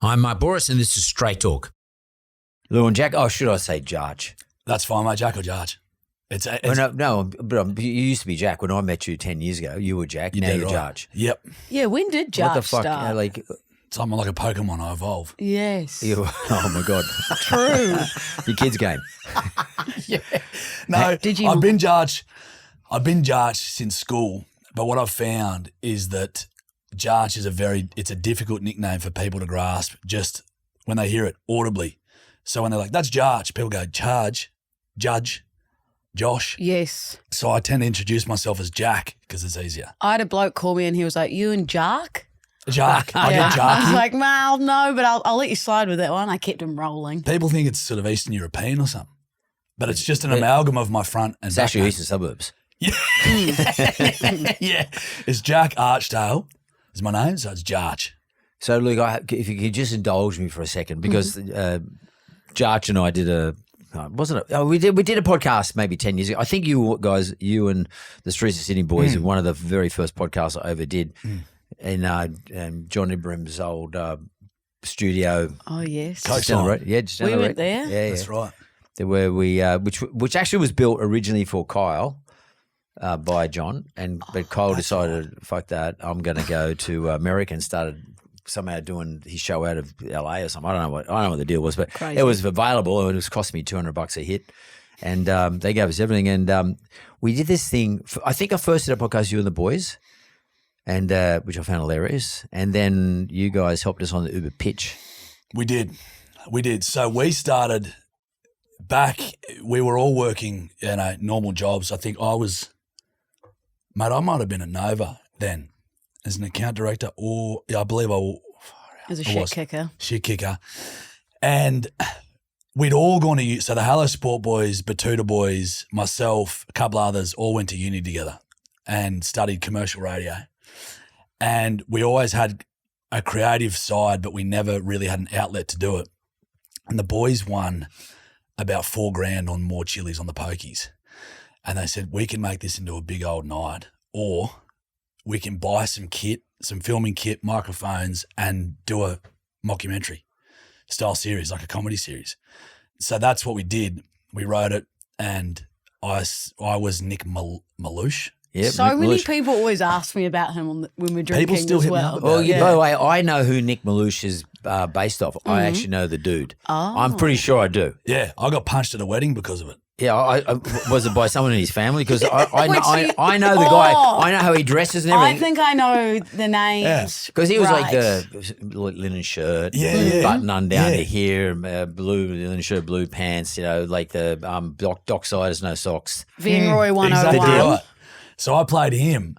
I'm Mark Boris, and this is Straight Talk. Lu and Jack. Oh, should I say Jarch? That's fine, mate. Jack or Jarch. But you used to be Jack. When I met you 10 years ago, you were Jack. Now you're right. Jarch. Yep. Yeah, when did Jarch What the fuck? start? Something like a Pokemon, I evolve. Yes. Oh my God. True. Your kid's game. Yeah. No, Did you- I've been Jarch since school, but what I've found is that Jarch is it's a difficult nickname for people to grasp just when they hear it audibly. So when they're like, that's Jarch, people go, Judge, Josh. Yes. So I tend to introduce myself as Jack because it's easier. I had a bloke call me and he was like, you and Jark? Jack. I get I was Jarky. like, well, no, but I'll let you slide with that one. I kept him rolling. People think it's sort of Eastern European or something, but it's just an amalgam of my front and It's back actually name. eastern suburbs. Yeah. It's Jack Archdale is my name, so it's Jarch. So, Luke, if you could just indulge me for a second, because Jarch and I did we did a podcast maybe 10 years ago. I think you and the Streets of Sydney boys were one of the very first podcasts I ever did in John Ibrahim's old studio. Oh, yes. Coach Just down the line. road. Yeah, just down We the road. went there? Yeah, That's right. Where we which actually was built originally for Kyle by John, but Kyle decided, fuck that, I'm going to go to America and started somehow doing his show out of LA or something. I don't know what the deal was, but Crazy. it was available and it was costing me $200 a hit, and they gave us everything, and we did this thing. I think I first did a podcast, you and the boys, and which I found hilarious, and then you guys helped us on the Uber pitch. We did. So we started back, we were all working, normal jobs. I think I might have been at Nova then as an account director, or I believe As a I shit was. kicker. Shit kicker. And we'd all gone to, so the Hello Sport boys, Batuta boys, myself, a couple others all went to uni together and studied commercial radio. And we always had a creative side, but we never really had an outlet to do it. And the boys won about $4,000 on more chilies on the pokies. And they said, we can make this into a big old night, or we can buy some kit, some filming kit, microphones, and do a mockumentary style series, like a comedy series. So that's what we did. We wrote it, and I was Nick Malouche. Yep, So Nick many Malouche. people always ask me about him when we're drinking still as hit me well. up about Well, it. by the way, I know who Nick Malouche is based off. I actually know the dude. Oh. I'm pretty sure I do. Yeah, I got punched at a wedding because of it. Yeah, I was it by someone in his family? Because I Which know the guy. I know how he dresses and I everything. think I know the names. Because he was like Right. the linen shirt, Yeah. button undone Yeah. to here, blue linen shirt, blue pants. Like the docksiders, no socks. Vienroy 101. Exactly right. So I played him,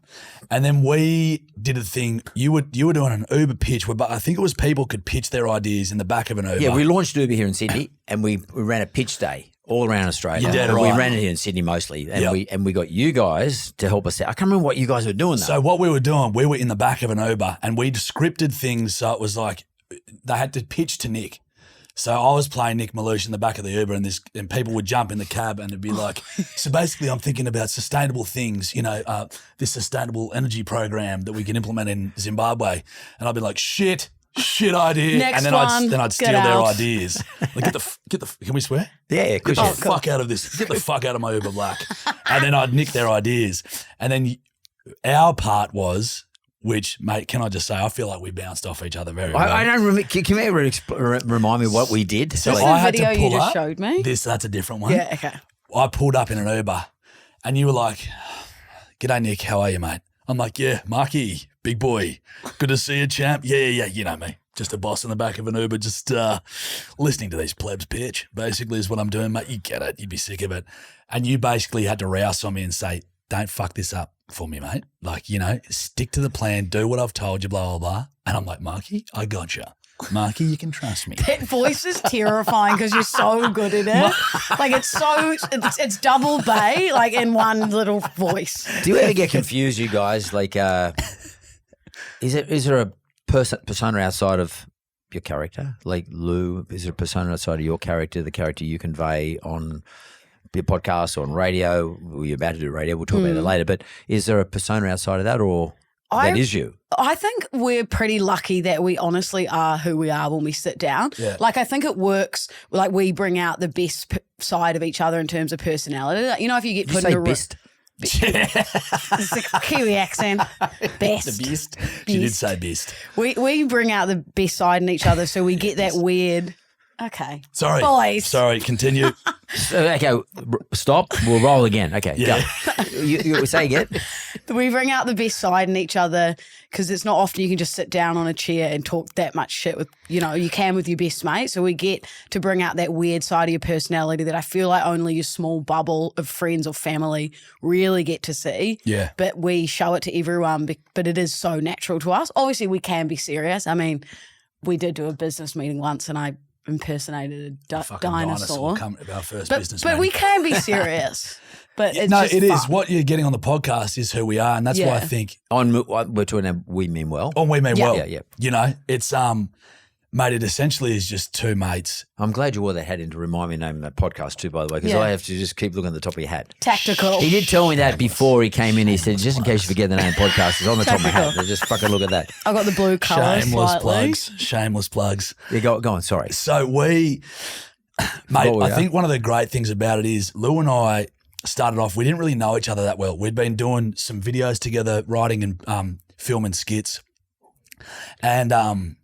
and then we did a thing. You were doing an Uber pitch where, I think it was people could pitch their ideas in the back of an Uber. Yeah, we launched Uber here in Sydney, and we ran a pitch day all around Australia. You did We right. ran it here in Sydney mostly, and Yep. we got you guys to help us out. I can't remember what you guys were doing though. So what we were doing, we were in the back of an Uber, and we'd scripted things. So it was like they had to pitch to Nick. So I was playing Nick Malouche in the back of the Uber, and people would jump in the cab and it'd be like, so basically I'm thinking about sustainable things, this sustainable energy program that we can implement in Zimbabwe. And I'd be like, shit idea. Next and then one, I'd get steal their out. ideas. Like, can we swear? yeah, Get good the shit. fuck out of this. Get the fuck out of my Uber Black. And then I'd nick their ideas. And then our part was, which, mate, can I just say, I feel like we bounced off each other very well. I don't remember. Can you ever remind me what we did? So This I is had the to video you pull just up. showed me? That's a different one. Yeah, okay. I pulled up in an Uber and you were like, g'day, Nick. How are you, mate? I'm like, yeah, Marky, big boy. Good to see you, champ. Yeah. You know me. Just a boss in the back of an Uber, just listening to these plebs pitch, basically is what I'm doing, mate. You get it. You'd be sick of it. And you basically had to rouse on me and say, don't fuck this up for me, mate. Like, stick to the plan, do what I've told you, blah, blah, blah. And I'm like, Marky, I gotcha. Marky, you can trust me. That voice is terrifying because you're so good at it. Like it's double bay, like in one little voice. Do you ever get confused, you guys? Like, is there a persona outside of your character? Like Lou, is there a persona outside of your character, the character you convey on your podcast or on radio? Well, you're about to do radio. We'll talk about it later. But is there a persona outside of that, or that is you. I think we're pretty lucky that we honestly are who we are when we sit down. Yeah. Like, I think it works. Like, we bring out the best side of each other in terms of personality. Like, you know, if you get Did you put in say a room. best? It's a Kiwi accent. Best. The best. She did say best. We bring out the best side in each other, so we get that weird. Okay. Sorry. Boys. Sorry, continue. Okay, stop. We'll roll again. Okay, Yeah. go. You say again. We bring out the best side in each other because it's not often you can just sit down on a chair and talk that much shit with, you know, you can with your best mate. So we get to bring out that weird side of your personality that I feel like only your small bubble of friends or family really get to see. Yeah. But we show it to everyone, but it is so natural to us. Obviously, we can be serious. I mean, we did do a business meeting once and I impersonated a Fucking dinosaur. come at our first But business we meeting. can be serious. But it's No, just it is. fun. What you're getting on the podcast is who we are, and that's why I Yeah. think We're talking. We mean well. on We Mean Yeah. Well. Yeah, yeah. You know, it's mate, it essentially is just two mates. I'm glad you wore that hat in to remind me to name that podcast too, by the way, because Yeah. I have to just keep looking at the top of your hat. Tactical. He did tell me that before he came in. He said, just in case you forget the name podcast, it's on the top of my hat. Tactical. So just fucking look at that. I got the blue colour Shameless slightly. plugs. Shameless plugs. Yeah, go on. Sorry. So mate, What we I are. think one of the great things about it is Lou and I started off, we didn't really know each other that well. We'd been doing some videos together, writing and filming skits. And,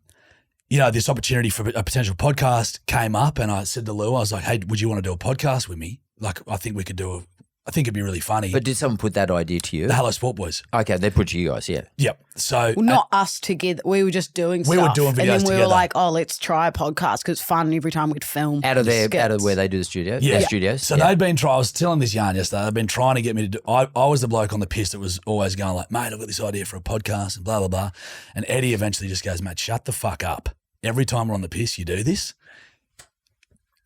you know, this opportunity for a potential podcast came up and I said to Lou, I was like, hey, would you want to do a podcast with me? Like, I think we could I think it'd be really funny. But did someone put that idea to you? The Hello Sport Boys. Okay, they put you guys, yeah. Yep. So Well, not us together. We were just doing stuff. We were doing and videos then we together. were like, oh, let's try a podcast because it's fun every time we'd film. Out of skits. where they do the studio? Yeah. Their studios? So yeah. they'd been I was telling this yarn yesterday, they've been trying to get me to do, I was the bloke on the piss that was always going like, mate, I've got this idea for a podcast and blah, blah, blah. And Eddie eventually just goes, mate, shut the fuck up. Every time we're on the piss, you do this.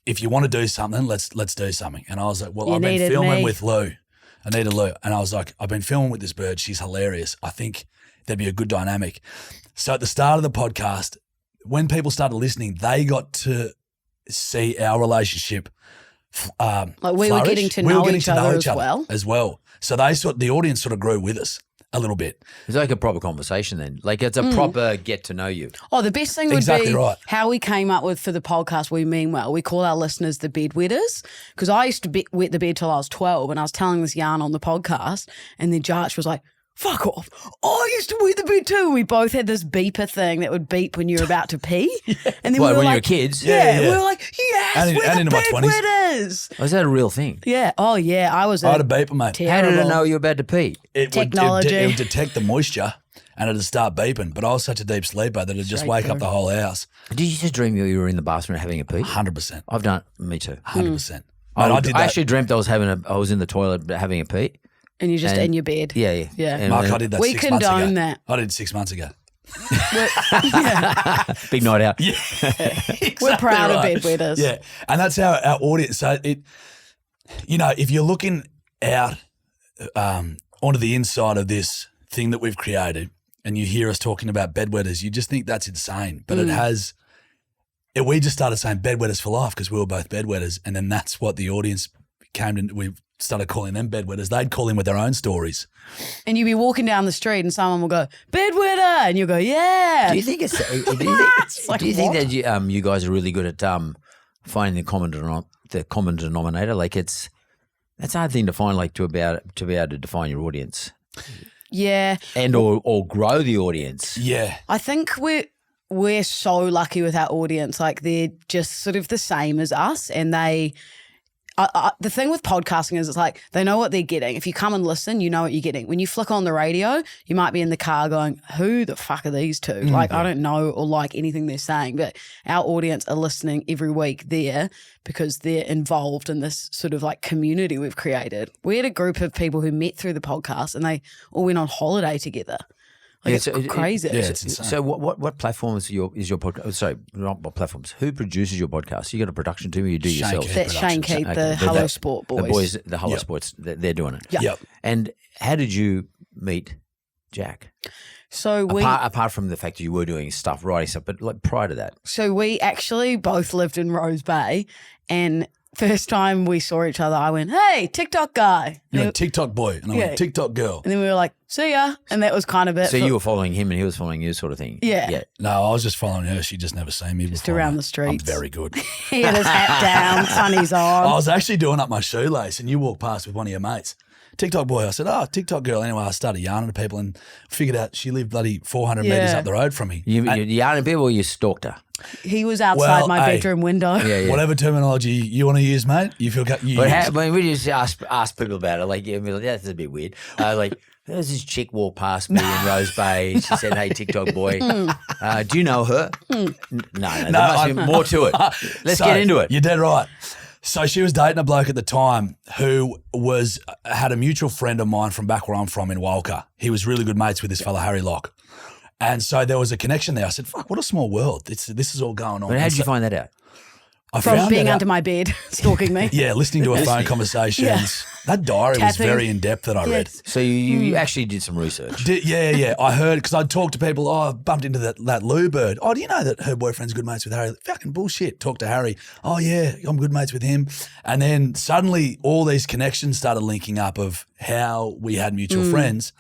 If you want to do something, let's do something. And I was like, well, You I've been needed filming me. with Lou. I needed Lou. And I was like, I've been filming with this bird. She's hilarious. I think there'd be a good dynamic. So at the start of the podcast, when people started listening, they got to see our relationship Like we were flourish. getting to We were know getting each to know other each as well. as well. So the audience sort of grew with us a little bit. It's like a proper conversation then. Like it's a proper get to know you. Oh, the best thing would Exactly be right. how we came up with for the podcast We Mean Well. We call our listeners the bedwetters because I used to wet the bed till I was 12 and I was telling this yarn on the podcast and then Jarch was like, fuck off. I used to wet the bed too. We both had this beeper thing that would beep when you were about to pee. And then What, we were when you were like, kids? Yeah, Yeah. we were like, yes, And we're into the my 20s. bedwetters. Oh, is that a real thing? Yeah. Oh, yeah. I was I had a beeper, mate. How did terrible. it know you were about to pee? Technology. It would detect the moisture and it'd start beeping. But I was such a deep sleeper that it'd just Straight wake up through. the whole house. Did you just dream you were in the bathroom having a pee? 100%. I've done it. Me too. 100%. I, Mate, I did that. actually dreamt I was in the toilet having a pee. And you're just And- in your bed. Yeah, yeah. Yeah. And, Mark, I did that We 6 months ago. condone that. I did 6 months ago. big night out. Yeah. We're proud right. of bedwetters. Yeah. And that's our audience. So if you're looking out onto the inside of this thing that we've created and you hear us talking about bedwetters, you just think that's insane. But we just started saying bedwetters for life because we were both bedwetters. And then that's what the audience came to, we started calling them bedwetters. They'd call in with their own stories. And you'd be walking down the street and someone will go, bedwetter. And you'll go, yeah. Do you think it's? Do It's like, you think what? that you guys are really good at finding the common denominator? Like that's a hard thing to find. Like to be able to define your audience Yeah. and or grow the audience. Yeah. I think we're so lucky with our audience. Like they're just sort of the same as us, and they. The thing with podcasting is it's like they know what they're getting. If you come and listen, you know what you're getting. When you flick on the radio, you might be in the car going, who the fuck are these two? Like, I don't know or like anything they're saying, but our audience are listening every week there because they're involved in this sort of like community we've created. We had a group of people who met through the podcast and they all went on holiday together. Like it's crazy. Yeah, it's insane. So what platforms is your podcast? Sorry, not what platforms. Who produces your podcast? You got a production team, or you do Shane yourself? Keith. That's Shane Productions. Keith, Okay, the but Hello that- Sport The boys. boys, the Hello Yep. Sports, they're doing it. Yeah. Yep. And how did you meet Jack? So Apart from the fact that you were doing stuff, writing stuff, but like prior to that, So we actually both lived in Rose Bay, and first time we saw each other, I went, "Hey, TikTok guy." You went TikTok boy, and I went TikTok girl. And then we were like, "See ya," and that was kind of it. So you were following him, and he was following you, sort of thing. Yeah. No, I was just following her. She just never seen me Just before. around the streets. I'm very good. He had his hat down, sunnies on. I was actually doing up my shoelace, and you walked past with one of your mates. TikTok boy. I said, "Oh, TikTok girl." Anyway, I started yarning to people and figured out she lived bloody 400 metres up the road from me. You yarning people, or you stalked her? He was outside my bedroom window. Yeah. Whatever terminology you want to use, mate, you feel you use. But we just ask people about it. Like, that's a bit weird. Like, there's this chick walked past me in Rose Bay. She said, "Hey, TikTok boy, do you know her?" No, there must be more to it. Let's get into it. You're dead right. So she was dating a bloke at the time who had a mutual friend of mine from back where I'm from in Walker. He was really good mates with this fella, Harry Locke. And so there was a connection there. I said, "Fuck, what a small world. This is all going on." But how did you find that out? From being under my bed, stalking me. Yeah, listening to her phone conversations. Yeah. That diary was very in-depth that I read. So you actually did some research. Yeah. I heard, because I'd talked to people, I bumped into that Lou bird. "Oh, do you know that her boyfriend's good mates with Harry?" Fucking bullshit. Talk to Harry. "Oh, yeah, I'm good mates with him." And then suddenly all these connections started linking up of how we had mutual friends.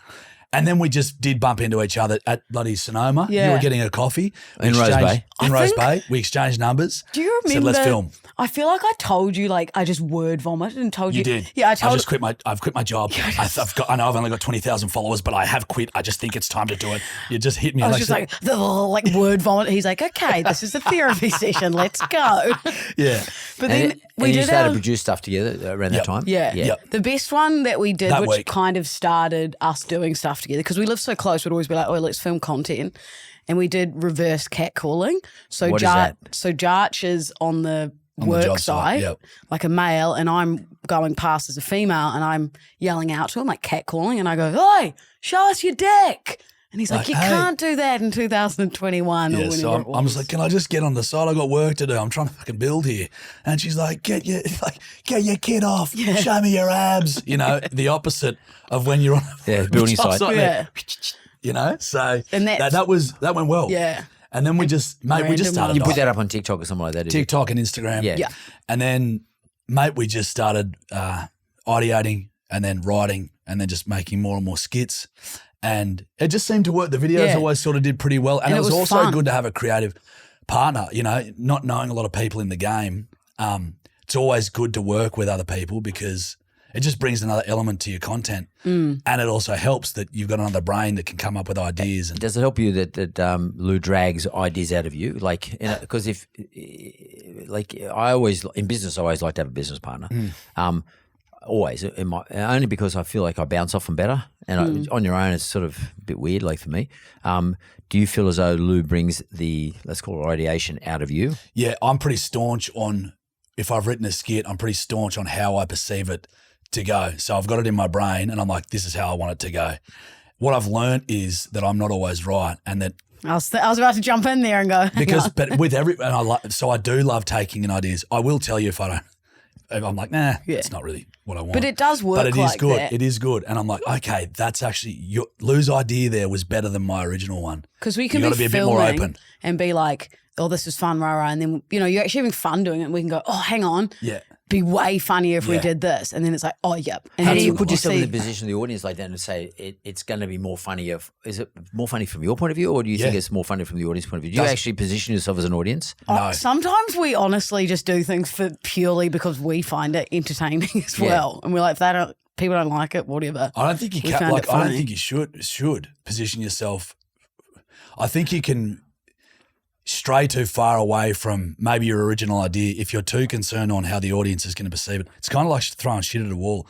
And then we just did bump into each other at bloody Sonoma. Yeah. You were getting a coffee. In Rose Bay. In Rose Bay. We exchanged numbers. Do you remember? Said, "Let's film." I feel like I told you, like, I just word vomited and told you. You did. Yeah, I've quit my job. I know I've only got 20,000 followers, but I have quit. I just think it's time to do it. You just hit me. I was just like word vomit. He's like, "Okay, this is the therapy session. Let's go." Yeah. But then we you did started to produce stuff together around that time? Yeah. Yep. The best one that we did, That which week. kind of started us doing stuff together, because we live so close, we'd always be like, "Oh, let's film content." And we did reverse catcalling. So What is that? So Jarch is on the work job side, yep. like a male, and I'm going past as a female, and I'm yelling out to him, like catcalling, and I go, "Hey, show us your dick." And he's like, "You hey." can't do that in 2021 or Yeah, whenever so it was. I'm just like, "Can I just get on the side? I got work to do. I'm trying to fucking build here." And she's like, get your kid off. Show me your abs." You know, the opposite of when you're on building site. Yeah. You know, so And that went well. Yeah. And then we just started. You put that up on TikTok or something like that? did you? TikTok and Instagram. Yeah. And then, mate, we just started ideating and then writing and then just making more and more skits. And it just seemed to work. The videos always sort of did pretty well. And it was also fun. good to have a creative partner, you know, not knowing a lot of people in the game. It's always good to work with other people because it just brings another element to your content. And it also helps that you've got another brain that can come up with ideas. And Does it help you that Lou drags ideas out of you? Like, because in business, I always like to have a business partner. Always, only because I feel like I bounce off them better. And on your own, it's sort of a bit weird, like for me. Do you feel as though Lou brings the, let's call it ideation, out of you? yeah, I'm pretty staunch on, if I've written a skit, I'm pretty staunch on how I perceive it to go. So I've got it in my brain and I'm like, this is how I want it to go. What I've learned is that I'm not always right, and that I was about to jump in there and go, but with so I do love taking in ideas. I will tell you if I'm like, nah, it's not really what I want. But it does work. But it is like good. that. It is good. And I'm like, okay, that's actually Lou's idea there was better than my original one. Because we can You gotta be a bit more open. and be like, "Oh, this is fun, rah, rah," and then you're actually having fun doing it. And we can go, "Oh, hang on, be way funnier if we did this," and then it's like, "Oh, yep." And How then do you put yourself in see- the position of the audience like that and say it's going to be more funny? Is it more funny from your point of view, or do you think it's more funny from the audience point of view? Do you actually position yourself as an audience? No. Sometimes we honestly just do things for purely because we find it entertaining as well, and we're like, if people don't like it, whatever. I don't think you We can. found Like, it I don't funny. think you should position yourself. I think you can stray too far away from maybe your original idea if you're too concerned on how the audience is going to perceive it. It's kind of like throwing shit at a wall.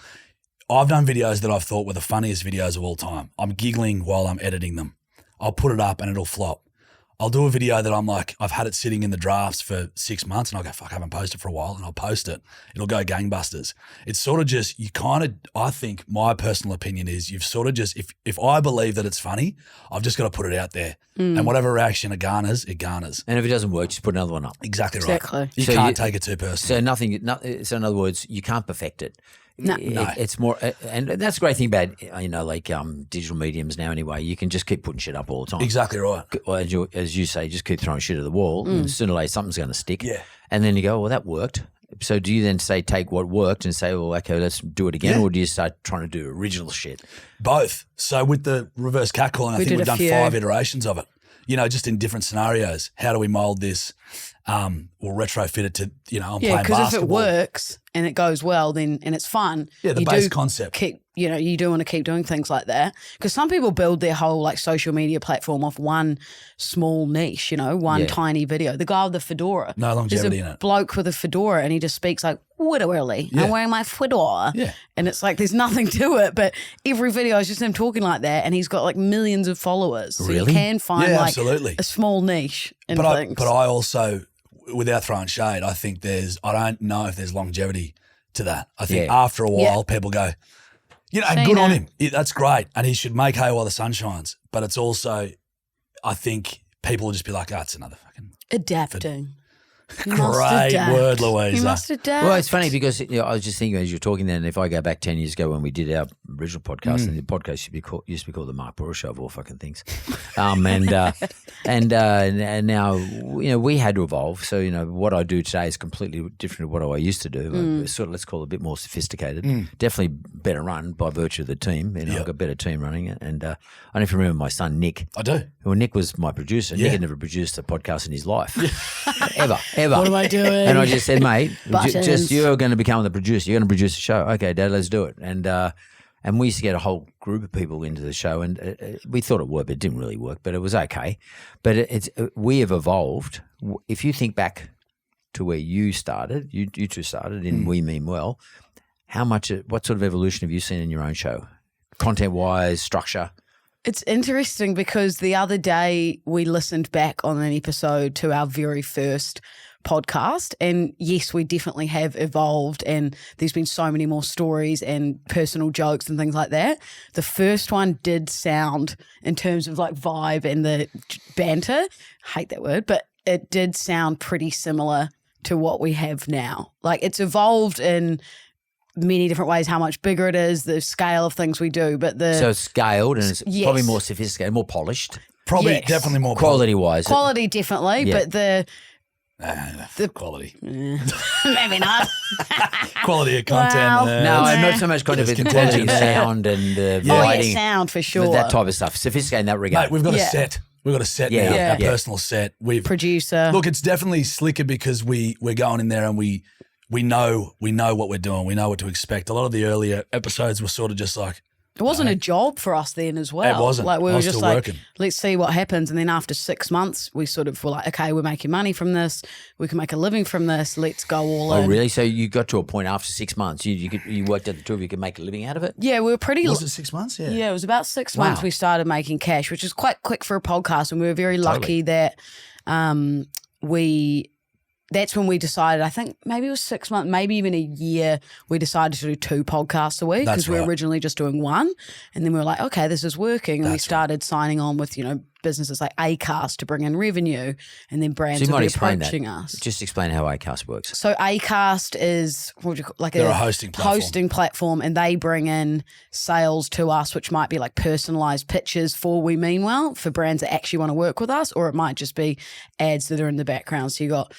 I've done videos that I've thought were the funniest videos of all time. I'm giggling while I'm editing them. I'll put it up and it'll flop. I'll do a video that I'm like, I've had it sitting in the drafts for 6 months and I'll go, fuck, I haven't posted for a while, and I'll post it. It'll go gangbusters. It's sort of just, I think my personal opinion is you've sort of just, if I believe that it's funny, I've just got to put it out there. And whatever reaction it garners, it garners. And if it doesn't work, just put another one up. Exactly right. Exactly. You So can't take it too personally. So in other words, you can't perfect it. No. It's more, and that's the great thing about digital mediums now. Anyway, you can just keep putting shit up all the time. Exactly right. Or as you say, just keep throwing shit at the wall. And sooner or later, something's going to stick. Yeah. And then you go, well, that worked. So do you then say take what worked and say, well, okay, let's do it again, or do you start trying to do original shit? Both. So with the reverse catcalling, I think we've done 5 iterations of it. Just in different scenarios. How do we mold this? We'll retrofit it to, I'm playing basketball. Because if it works and it goes well, then and it's fun. Yeah, the base concept. You do want to keep doing things like that. Because some people build their whole like social media platform off one small niche, one tiny video. The guy with the fedora. No longevity in it. Bloke with a fedora and he just speaks like, literally, I'm wearing my fedora. Yeah. And it's like there's nothing to it, but every video is just him talking like that and he's got like millions of followers. So you can find like absolutely. a small niche in things. But I also, without throwing shade, I think I don't know if there's longevity to that. I think after a while people go, and good on him. That's great. And he should make hay while the sun shines. But it's also, I think people will just be like, it's another fucking... Adapting. Great word, Louisa. You must adapt. Well, it's funny because I was just thinking as you're talking then, if I go back 10 years ago when we did our original podcast, and the podcast used to be called the Mark Brewer Show of all fucking things, and now we had to evolve. So what I do today is completely different to what I used to do. Sort of let's call it a bit more sophisticated. Definitely better run by virtue of the team. I've got a better team running it. And I don't know if you remember my son Nick. I do. Well, Nick was my producer. Nick had never produced a podcast in his life, ever. What am I doing? And I just said, mate, you're going to become the producer. You're going to produce a show. Okay, Dad, let's do it. And we used to get a whole group of people into the show, and we thought it worked, but it didn't really work. But it was okay. But we have evolved. If you think back to where you started, you two started in We Mean Well. What sort of evolution have you seen in your own show, content-wise, structure? It's interesting because the other day we listened back on an episode to our very first podcast, and yes, we definitely have evolved, and there's been so many more stories and personal jokes and things like that. The first one did sound, in terms of like vibe and the banter, hate that word, but it did sound pretty similar to what we have now. Like it's evolved in many different ways, how much bigger it is, the scale of things we do, but so it's scaled and it's probably more sophisticated, more polished. Probably definitely more quality-wise. Quality definitely, but the quality. Maybe not. Quality of content. No, not so much content, but quality of sound and lighting. Sound for sure. That type of stuff. Sophisticated in that regard. Mate, we've got a set. We've got a set now, our personal set. Producer. Look, it's definitely slicker because we're going in there and we know what we're doing. We know what to expect. A lot of the earlier episodes were sort of just like, it wasn't a job for us then as well. It wasn't. Like we were just like, working. Let's see what happens. And then after 6 months, we sort of were like, okay, we're making money from this. We can make a living from this. Let's go all in. Oh, really? So you got to a point after 6 months, you worked at the two of you could make a living out of it? Yeah, we were pretty. Was it 6 months? Yeah. Yeah, it was about 6 months we started making cash, which is quite quick for a podcast. And we were very lucky that that's when we decided, I think maybe it was 6 months, maybe even a year, we decided to do 2 podcasts a week because we were originally just doing one. And then we were like, okay, this is working. And we started signing on with, businesses like Acast to bring in revenue, and then brands would be approaching us. Just explain how Acast works. So Acast is they're a hosting platform, and they bring in sales to us, which might be like personalized pitches for We Mean Well for brands that actually want to work with us, or it might just be ads that are in the background. So you got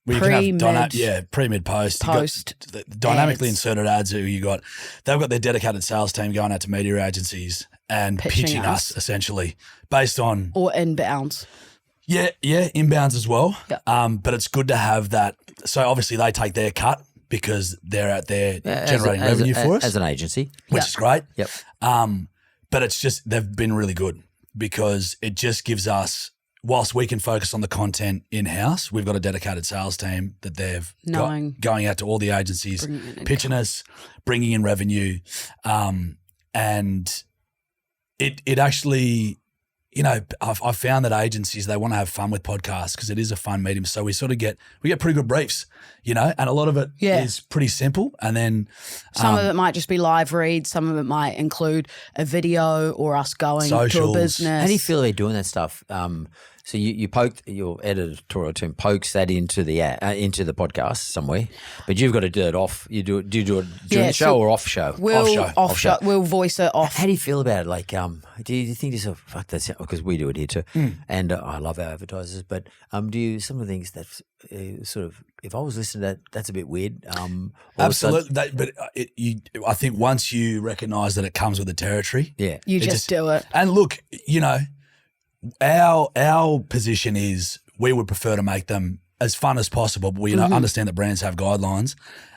pre-mid, post. Dynamically ads. Inserted ads they've got their dedicated sales team going out to media agencies and pitching us essentially based on... Or inbounds. Yeah, inbounds as well. Yep. But it's good to have that. So obviously they take their cut because they're out there generating revenue for us. As an agency. Which is great. Yep. But it's just, they've been really good because it just gives us... Whilst we can focus on the content in-house, we've got a dedicated sales team that they've got going out to all the agencies, pitching us, bringing in revenue. And it actually, I've found that agencies, they want to have fun with podcasts because it is a fun medium. So we get pretty good briefs, and a lot of it is pretty simple. And then some of it might just be live reads. Some of it might include a video or us going socials. to a business. How do you feel they're doing that stuff? So you poked, your editorial team pokes that into the podcast somewhere, but you've got to do it off. Do you do it during the show or off show? Off show. We'll voice it off. How do you feel about it? Like, do you think to yourself, fuck, that's because we do it here too, and I love our advertisers. But do you some of the things that sort of, if I was listening to that, that's a bit weird. Absolutely, I think once you recognise that it comes with the territory, you just do it. And look, you know, our position is we would prefer to make them as fun as possible, but we understand that brands have guidelines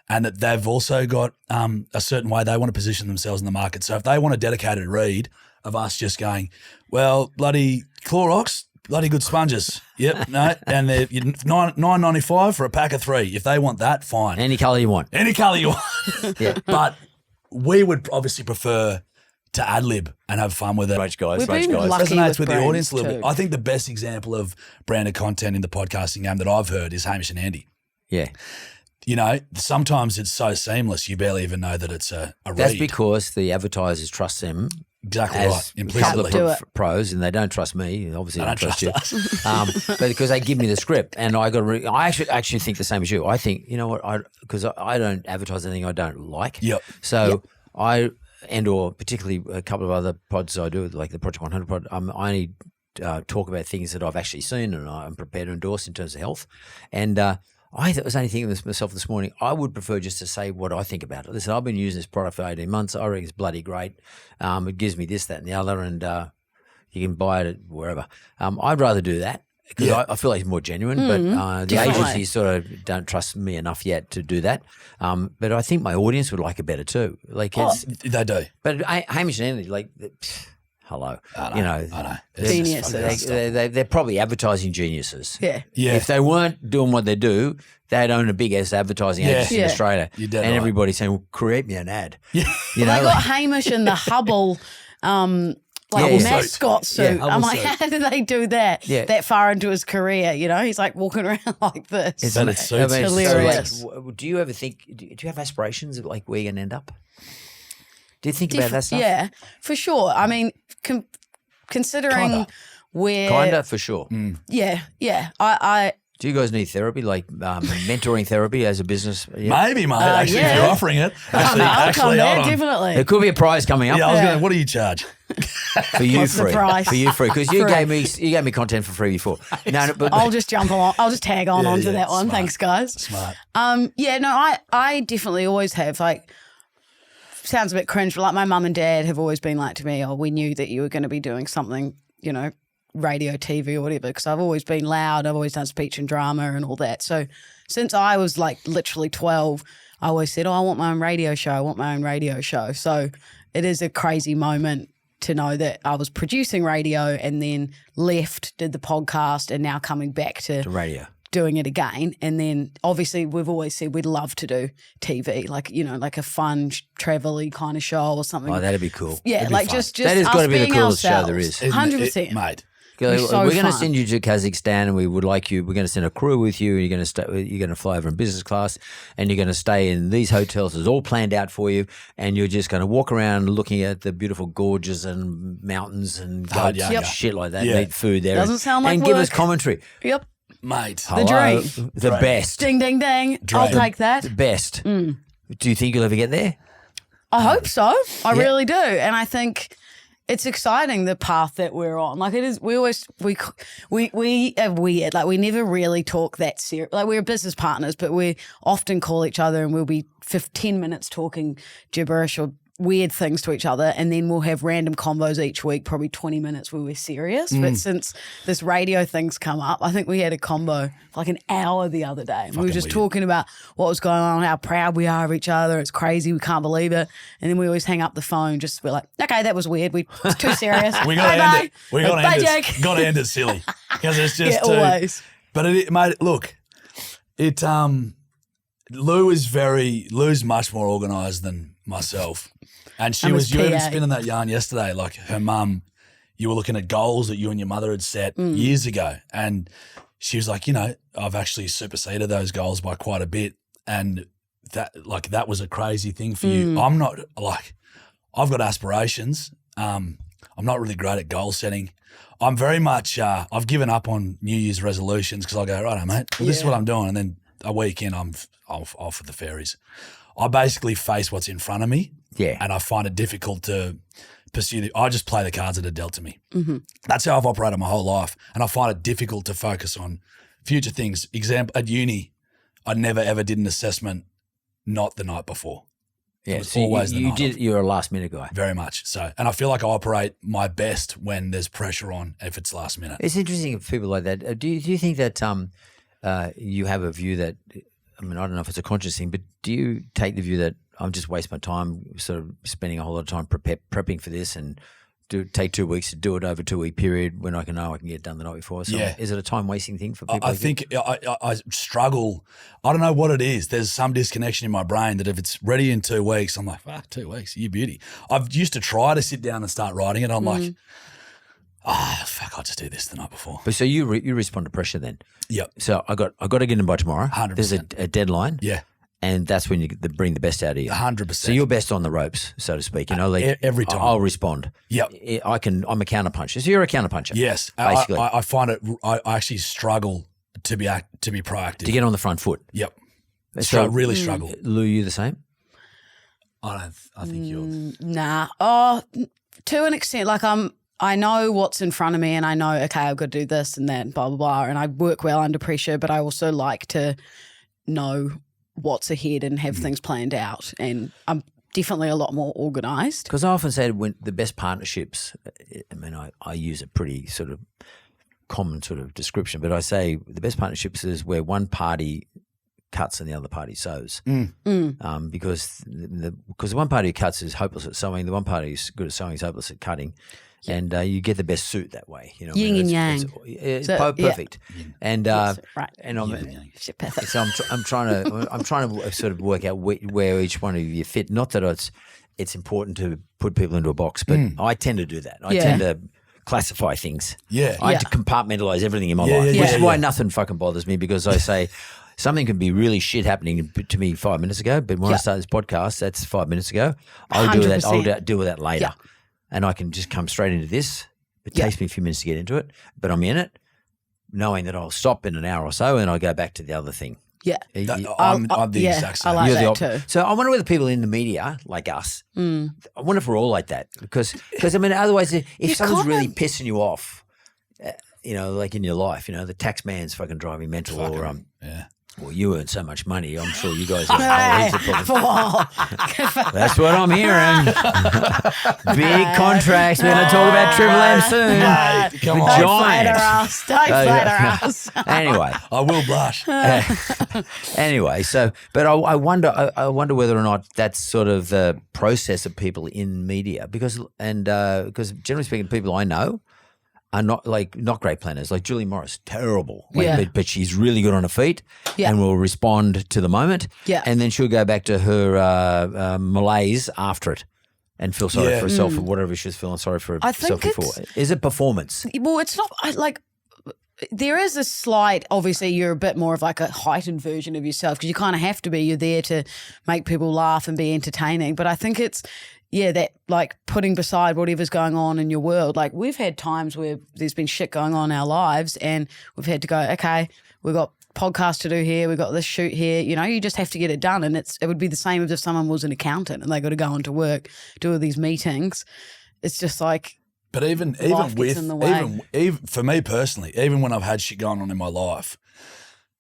and that they've also got a certain way they want to position themselves in the market. So if they want a dedicated read of us just going, well, bloody Clorox, bloody good sponges. Yep, no, and they're $9.95 for a pack of 3. If they want that, fine. Any colour you want. Any colour you want. Yeah. But we would obviously prefer to ad-lib and have fun with it. Rage guys. We've been lucky Resonates with the brands audience a little bit. too. I think the best example of branded content in the podcasting game that I've heard is Hamish and Andy. Yeah. You know, sometimes it's so seamless you barely even know that it's a read. That's because the advertisers trust them. Exactly as right. Implicitly. Do it. pros, and they don't trust me. Obviously, They I don't don't trust you. trust But because they give me the script, and I actually think the same as you. I think, you know what, because I don't advertise anything I don't like. Yep. So or particularly a couple of other pods I do, like the Project 100 pod, I only talk about things that I've actually seen and I'm prepared to endorse in terms of health. And I was only thinking of myself this morning, I would prefer just to say what I think about it. Listen, I've been using this product for 18 months. I reckon it's bloody great. It gives me this, that, and the other, and you can buy it at wherever. I'd rather do that because I feel like it's more genuine, but the agencies sort of don't trust me enough yet to do that. But I think my audience would like it better too. Like, They do. but Hamish and Andy, like, hello, I know. Geniuses. They're probably advertising geniuses. Yeah. Yeah. If they weren't doing what they do, they'd own a big ass advertising agency in Yeah. Australia. You're dead and right. everybody's saying, well, create me an ad. Yeah. You Well, know, they got Hamish in the Hubble Yeah. mascot suit. Yeah, I'm Hubble like, suit. how did they do that Yeah. that far into his career? You know, he's like walking around like this. But it's suits. hilarious. Do you ever think? Do you have aspirations of like where you're gonna end up? Do you think about that stuff? Yeah, for sure. I mean, considering Kinda. where, Kinda, for sure. yeah. I Do you guys need therapy, like mentoring therapy as a business? Yeah. Maybe, mate. Actually, if yeah. you're offering it. I'll come there, hold on. definitely. There could be a prize coming up Yeah, I was going, what do you charge? for you What's the free. price? For you free, because you Free. gave me content for free before. No, but I'll just jump on. I'll just tag on onto yeah, that one. smart. Thanks, guys. Smart. Yeah, no, I definitely always have. Like, sounds a bit cringe, but like my mum and dad have always been like to me, oh, we knew that you were going to be doing something, you know, radio, TV or whatever, because I've always been loud. I've always done speech and drama and all that. So since I was like literally 12, I always said, oh, I want my own radio show. I want my own radio show. So it is a crazy moment to know that I was producing radio and then left, did the podcast, and now coming back to the radio. doing it again. And then obviously we've always said we'd love to do TV, like, you know, like a fun travel-y kind of show or something. Oh, that'd be cool. Yeah, That'd be like fun. just That has us got to be the being coolest show ourselves. there is. 100%. Mate. We're so going to fun. send you to Kazakhstan, and we would like you. We're going to send a crew with you. You're going to fly over in business class, and you're going to stay in these hotels. It's all planned out for you, and you're just going to walk around looking at the beautiful gorges and mountains and goats yeah, and yeah. shit like that. Yeah. And eat food there. Doesn't sound like and give us work. commentary. Yep. Mate. The dream. The Dream. best. Ding, ding, ding. I'll Dream. take that. The best. Mm. Do you think you'll ever get there? I hope so. I Yeah. really do. And I think it's exciting, the path that we're on. Like, it is, we are weird. Like, we never really talk that serious. Like, we're business partners, but we often call each other and we'll be 15 minutes talking gibberish or weird things to each other, and then we'll have random combos each week, probably 20 minutes where we're serious. But since this radio thing's come up, I think we had a combo for like an hour the other day. And we were just weird. talking about what was going on, how proud we are of each other. It's crazy. We can't believe it. And then we always hang up the phone. Just we're like, okay, that was weird. It's too serious. We got to Bye-bye. end it. We got to Bye, end Jake. it. Got to end it silly because it's just Yeah, too. always. But mate, look, Lou's much more organised than myself, and I'm you his were even PA. spinning that yarn yesterday. Like her mum, you were looking at goals that you and your mother had set years ago, and she was like, you know, I've actually superseded those goals by quite a bit, and that was a crazy thing for you. I'm not like, I've got aspirations. I'm not really great at goal setting. I'm very much, I've given up on New Year's resolutions because I go, right, mate, well, this is what I'm doing. And then a week in, I'm off with the fairies. I basically face what's in front of me. Yeah. And I find it difficult to pursue I just play the cards that are dealt to me. Mm-hmm. That's how I've operated my whole life. And I find it difficult to focus on future things. Example, at uni, I never ever did an assessment not the night before. Yeah, It was so always the you night did. of. You're a last minute guy. Very much so. And I feel like I operate my best when there's pressure on if it's last minute. It's interesting for people like that. Do you think that you have a view that, I mean, I don't know if it's a conscious thing, but do you take the view that I'm just wasting my time sort of spending a whole lot of time prepping for this and take 2 weeks to do it over a 2 week period when I can know I can get it done the night before? So Yeah. is it a time wasting thing for people? I think I struggle. I don't know what it is. There's some disconnection in my brain that if it's ready in 2 weeks, I'm like, fuck, 2 weeks, you beauty. I've used to try to sit down and start writing it. I'm like, fuck, I'll just do this the night before. But so you respond to pressure then? Yep. So I got to get in by tomorrow. 100%. There's a deadline. Yeah. And that's when you bring the best out of you. 100%. So you're best on the ropes, so to speak. You know, like every time. I'll respond. Yep. I'm a counterpuncher. So you're a counterpuncher. Yes. Basically. I find it, I actually struggle to be proactive. To get on the front foot. Yep. So really struggle. Lou, you the same? I think you're. Nah. Oh, to an extent, like I know what's in front of me and I know, okay, I've got to do this and that, blah, blah, blah. And I work well under pressure, but I also like to know what's ahead and have things planned out. And I'm definitely a lot more organised. Because I often say when the best partnerships, I mean, I use a pretty sort of common sort of description, but I say the best partnerships is where one party cuts and the other party sews. Because the one party who cuts is hopeless at sewing, the one party who's good at sewing is hopeless at cutting. And you get the best suit that way, you know. Yin and yang. It's So, perfect. And Yes, right. and I'm, Shit, perfect. so I'm trying to sort of work out where each one of you fit. Not that it's important to put people into a box, but I tend to do that. I Yeah. tend to classify things. Yeah. I have to compartmentalize everything in my life, yeah, which is yeah, why yeah. nothing fucking bothers me, because I say something can be really shit happening to me 5 minutes ago, but when I start this podcast, that's 5 minutes ago. I'll do that. 100%. Deal with that later, and I can just come straight into this. It takes me a few minutes to get into it, but I'm in it, knowing that I'll stop in an hour or so and I'll go back to the other thing. Yeah. I'm the exact same. I like You're that the too. So I wonder whether people in the media like us, I wonder if we're all like that, because I mean, otherwise, if someone's really pissing you off, you know, like in your life, you know, the tax man's fucking driving mental, or Yeah. well, you earn so much money. I'm sure you guys have heaps of problems. Whoa. That's what I'm hearing. Big contracts. We're going to talk about Triple M soon. Mate, come The on. Don't flatter Giants. us. Don't flatter us. Anyway. I will blush. Anyway, so, but I wonder whether or not that's sort of the process of people in media, because generally speaking, people I know are not great planners. Like Julie Morris, terrible. Yeah. But she's really good on her feet and will respond to the moment. Yeah. And then she'll go back to her malaise after it and feel sorry for herself for whatever she's feeling sorry for I herself think before. Is it performance? Well, it's not there is a slight, obviously you're a bit more of like a heightened version of yourself because you kind of have to be. You're there to make people laugh and be entertaining. But I think it's, that like putting beside whatever's going on in your world. Like we've had times where there's been shit going on in our lives and we've had to go, okay, we've got podcast to do here, we've got this shoot here. You know, you just have to get it done. And it would be the same as if someone was an accountant and they got to go into work, do all these meetings. It's just like, But even Life gets in the way. even for me personally, even when I've had shit going on in my life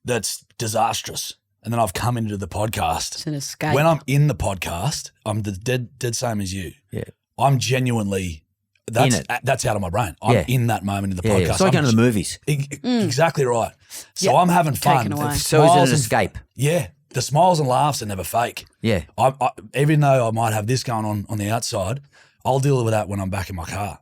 that's disastrous, and then I've come into the podcast. it's an escape. When I'm in the podcast, I'm the dead same as you. Yeah. I'm genuinely that's out of my brain. I'm in that moment in the podcast. It's like going to the movies. Exactly right. So Yeah. I'm having fun. Taken away. The So is it smiles an and- escape? Yeah. The smiles and laughs are never fake. Yeah. I even though I might have this going on the outside, I'll deal with that when I'm back in my car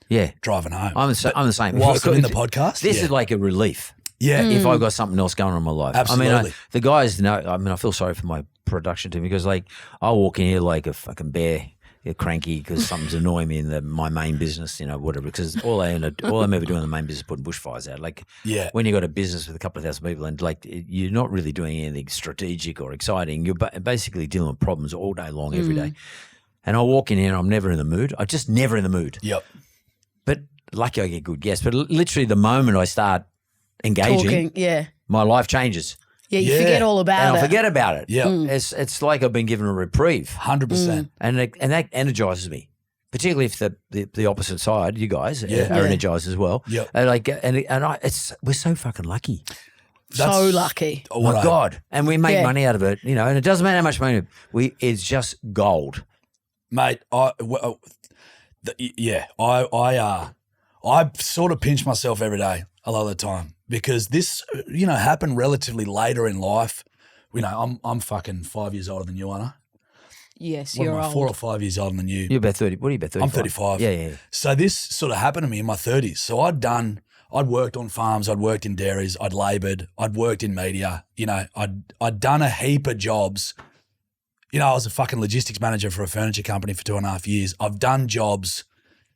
Yeah. driving home. I'm the same. Whilst I'm in the podcast, This yeah. is like a relief. Yeah. If I've got something else going on in my life. Absolutely. I mean, the guys know, I feel sorry for my production team because like I'll walk in here like a fucking bear, cranky because something's annoying me in my main business, whatever, because all I'm ever doing in the main business is putting bushfires out. Like when you got a business with a couple of thousand people and like you're not really doing anything strategic or exciting, you're basically dealing with problems all day long, every day. And I walk in here and I'm never in the mood. I'm just never in the mood. Yep. But lucky I get good guests. But literally the moment I start engaging, Talking, my life changes. Yeah, you Yeah. forget all about And it. I forget about it. Yeah. It's like I've been given a reprieve. 100%. And that energizes me. Particularly if the opposite side, you guys, Yeah. are energized as well. Yep. And we're so fucking lucky. So lucky. Oh my God. And we make Yeah. money out of it, and it doesn't matter how much money. It's just gold. Mate, I sort of pinch myself every day a lot of the time because this, happened relatively later in life. I'm fucking 5 years older than you, Anna. Yes, What you're am I, old. 4 or 5 years older than you. You're about 30. What are you about 35? I'm 35. Yeah. So this sort of happened to me in my 30s. So I'd worked on farms, I'd worked in dairies, I'd laboured, I'd worked in media. I'd done a heap of jobs. I was a fucking logistics manager for a furniture company for 2.5 years. I've done jobs.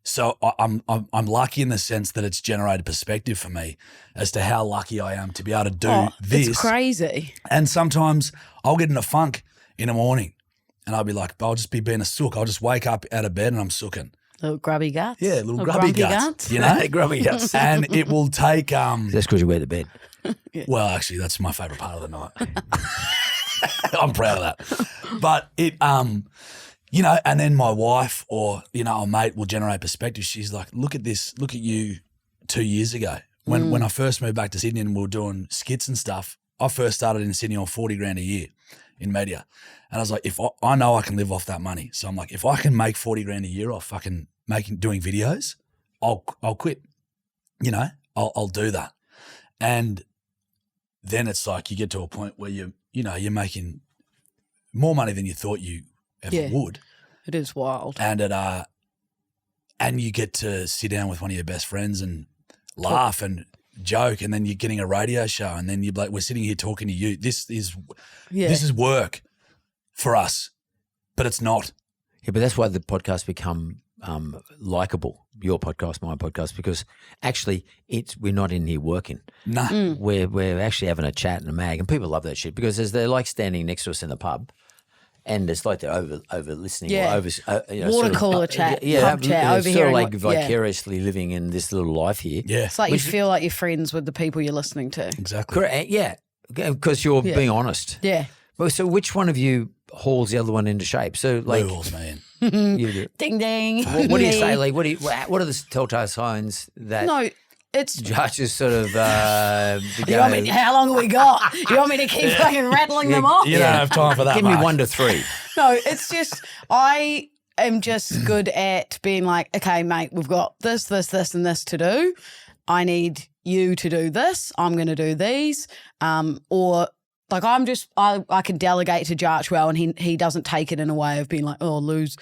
So I'm lucky in the sense that it's generated perspective for me as to how lucky I am to be able to do this. It's crazy. And sometimes I'll get in a funk in the morning and I'll be like, I'll just be being a sook. I'll just wake up out of bed and I'm sooking. Little grubby guts. Yeah, little grumpy grubby guts. Grubby guts. And it will take That's because you wear the bed. well, actually that's my favourite part of the night. I'm proud of that. But it and then my wife or, a mate will generate perspective. She's like, look at this, look at you 2 years ago. When I first moved back to Sydney and we were doing skits and stuff, I first started in Sydney on 40 grand a year in media. And I was like, if I know I can live off that money. So I'm like, if I can make 40 grand a year off fucking doing videos, I'll quit. I'll do that. And then it's like you get to a point where you're making more money than you thought you ever would. It is wild. And you get to sit down with one of your best friends and laugh and joke, and then you're getting a radio show, and then you're like, we're sitting here talking to you. This is work for us, but it's not. Yeah, but that's why the podcasts become likable. Your podcast, my podcast, because actually we're not in here working. Nah. We're actually having a chat and a mag, and people love that shit because they're like standing next to us in the pub. And it's like they're over listening, Yeah. or over Water cooler chat, pub chat, sort overhearing of like what- yeah. vicariously living in this little life here. Yeah. It's like you feel like you're friends with the people you're listening to. Exactly. Correct. Yeah, because you're being honest. Yeah. Well, so which one of you hauls the other one into shape? So like, Rules, man. you do. Ding ding. What do you say? Like, what are the telltale signs that No, it's. Jarch is sort of How long have we got? You want me to keep fucking rattling them off? You don't have time for that, Give me Mark. 1 to 3. No, it's just I am just good at being like, okay, mate, we've got this, and this to do. I need you to do this. I'm going to do these. Or like I can delegate to Jarch well, and he doesn't take it in a way of being like, oh, Lu's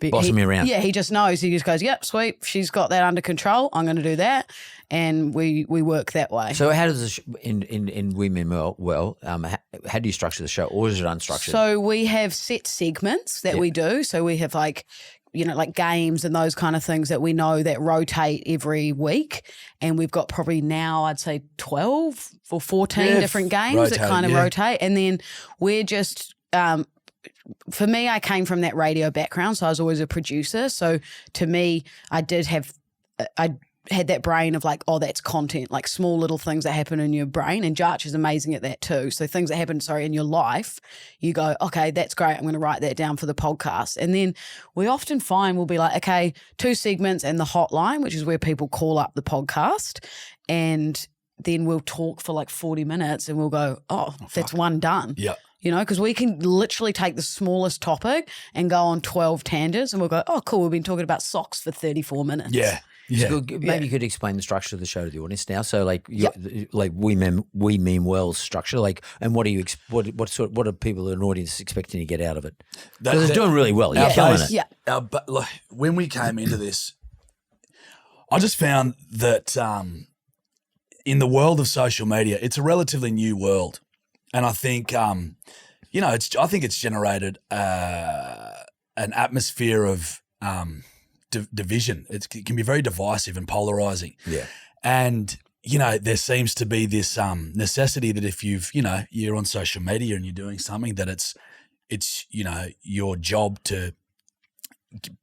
Bossing me around. Yeah, he just knows. He just goes, yep, sweet. She's got that under control. I'm going to do that, and we work that way. So how does this in We Mean Well? How do you structure the show, or is it unstructured? So we have set segments that we do. So we have like games and those kind of things that we know that rotate every week. And we've got probably now, I'd say 12 or 14 different games that kind of rotate. And then we're just, for me, I came from that radio background. So I was always a producer. So to me, I had that brain of like, oh, that's content, like small little things that happen in your brain. And Jarch is amazing at that too. So things that happen, in your life, you go, okay, that's great. I'm going to write that down for the podcast. And then we often find we'll be like, okay, 2 segments and the hotline, which is where people call up the podcast. And then we'll talk for like 40 minutes and we'll go, oh that's one done. Yeah. Because we can literally take the smallest topic and go on 12 tangents and we'll go, oh, cool, we've been talking about socks for 34 minutes. Yeah. Yeah. So maybe you could explain the structure of the show to the audience now. So, like, like We Mean Well's structure. Like, and what are people in an audience expecting to get out of it? Because it's doing really well. You're killing it. Yeah. But like, when we came into this, I just found that in the world of social media, it's a relatively new world, and I think I think it's generated an atmosphere of division. It can be very divisive and polarizing. Yeah. And, there seems to be this necessity that if you're on social media and you're doing something that it's your job to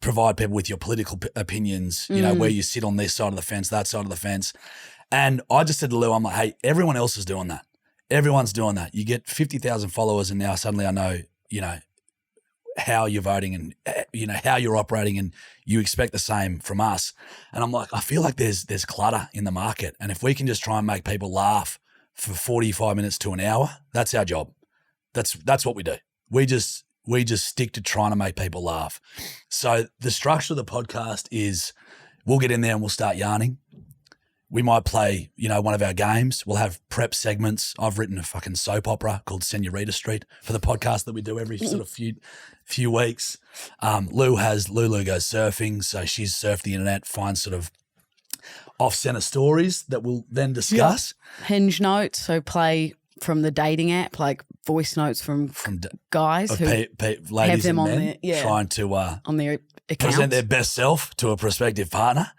provide people with your political opinions, you know, where you sit on this side of the fence, that side of the fence. And I just said to Lou, I'm like, hey, everyone else is doing that. Everyone's doing that. You get 50,000 followers and now suddenly I know, you know, how you're voting and, you know, how you're operating and you expect the same from us. And I'm like, I feel like there's clutter in the market. And if we can just try and make people laugh for 45 minutes to an hour, that's our job. That's what we do. We just stick to trying to make people laugh. So the structure of the podcast is we'll get in there and we'll start yarning. We might play, you know, one of our games. We'll have prep segments. I've written a fucking soap opera called Senorita Street for the podcast that we do every sort of few weeks. Lulu goes surfing, so she's surfed the internet, finds sort of off-center stories that we'll then discuss. Hinge notes, so play from the dating app, like voice notes from guys who ladies have them and on men their trying to on their account, present their best self to a prospective partner.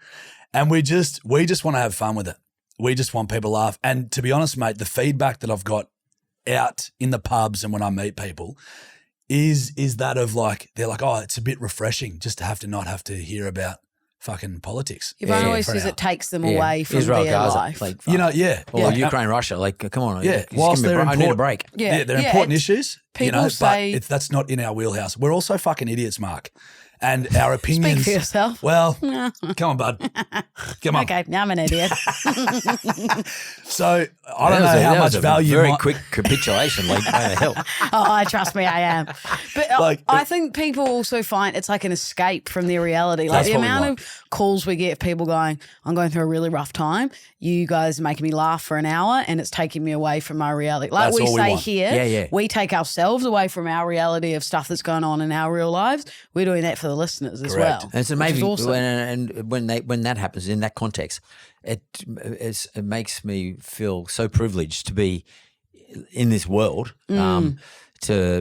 And we just want to have fun with it. We just want people to laugh. And to be honest, mate, the feedback that I've got out in the pubs and when I meet people is that of like, they're like, oh, it's a bit refreshing just to not have to hear about fucking politics. Everyone always says it takes them away from Israel, their Gaza, life. like, You know, yeah. or Yeah. Ukraine, Russia. Like, come on. Yeah. Whilst I need a break. Yeah, they're important issues. people you know, say- but that's not in our wheelhouse. We're also fucking idiots, Mark. And our opinions. Speak for yourself. Well, come on, bud. Come on. Okay, now I'm an idiot. So I don't know how much value. Very quick capitulation. Like, what the hell? Oh, trust me, I am. But I think people also find it's like an escape from their reality. Like That's the what we amount want. of calls we get of people going, I'm going through a really rough time. You guys are making me laugh for an hour and it's taking me away from my reality. Like That's we all we say want. here, we take ourselves away from our reality of stuff that's going on in our real lives. We're doing that for the listeners as Correct. well. And so which maybe is awesome. and when that happens in that context, it makes me feel so privileged to be in this world.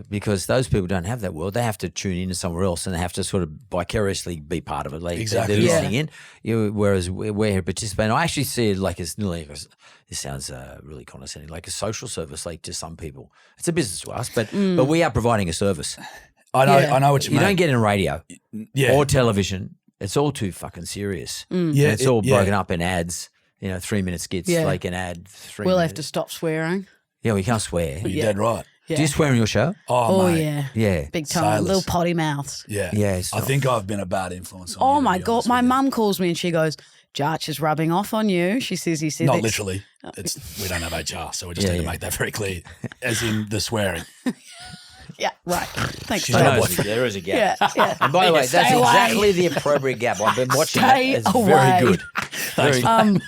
Because those people don't have that world, they have to tune into somewhere else, and they have to sort of vicariously be part of it. Like Exactly they're right. listening in. Whereas we're here participating. I actually see it like it's nearly. This sounds really condescending, like a social service, like to some people. It's a business to us, but we are providing a service. I know. Yeah. I know what you You mean. don't get it in radio Yeah. or television. It's all too fucking serious. Yeah, And it's all yeah. broken up in ads. 3-minute skits, Yeah. like an ad. 3 We'll have minutes. to stop swearing. Yeah, we can't swear. You're dead right. Yeah. Do you swear on your show? Oh, mate. yeah. Yeah. Big time, Sailors. little potty mouths. Yeah. Yeah, it's I not- think I've been a bad influence on Oh you, to my be God. honest My with you. mum calls me and she goes, Jarch is rubbing off on you. She says he said Not that- literally. We don't have HR, so we just Yeah, need to yeah. make that very clear. As in the swearing. Yeah, right. Thanks, She's Dave. not- There is a gap. Yeah. And by the way, that's Stay away. exactly the appropriate gap. I've been watching Stay it. It's away. very good. Very,